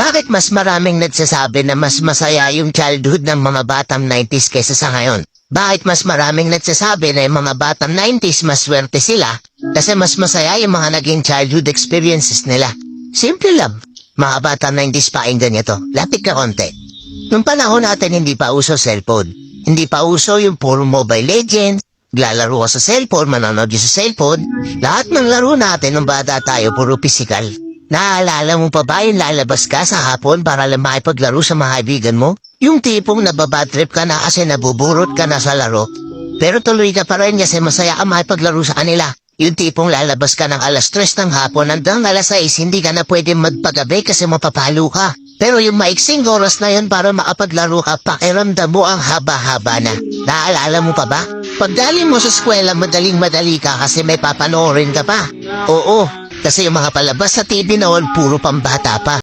Bakit mas maraming nagsasabi na mas masaya yung childhood ng mga batang 90s kaysa sa ngayon? Bakit mas maraming nagsasabi na yung mga batang 90s mas swerte sila kasi mas masaya yung mga naging childhood experiences nila? Simple lang. Mga batang 90s pakinggan nyo to. Lapit ka konti. Nung panahon natin hindi pa uso cellphone. Hindi pa uso yung puro Mobile Legends. Lalaro ka sa cellphone, manonood sa cellphone. Lahat ng laro natin nung bata tayo puro physical. Naaalala mo pa ba yung lalabas ka sa hapon para lang makipaglaro sa mga kaibigan mo? Yung tipong nababadtrip ka na kasi nabuburot ka na sa laro. Pero tuloy ka pa rin kasi masaya ka makipaglaro sa kanila. Yung tipong lalabas ka ng alas 3 ng hapon hanggang alas 6 hindi ka na pwede magpagabi kasi mapapalo ka. Pero yung maiksing oras na yun para makapaglaro ka, pakiramdam mo ang haba-haba na. Naaalala mo pa ba? Pagdali mo sa eskwela, madaling-madali ka kasi may papanoorin ka pa. Oo, kasi yung mga palabas sa TV noon, puro pambata pa.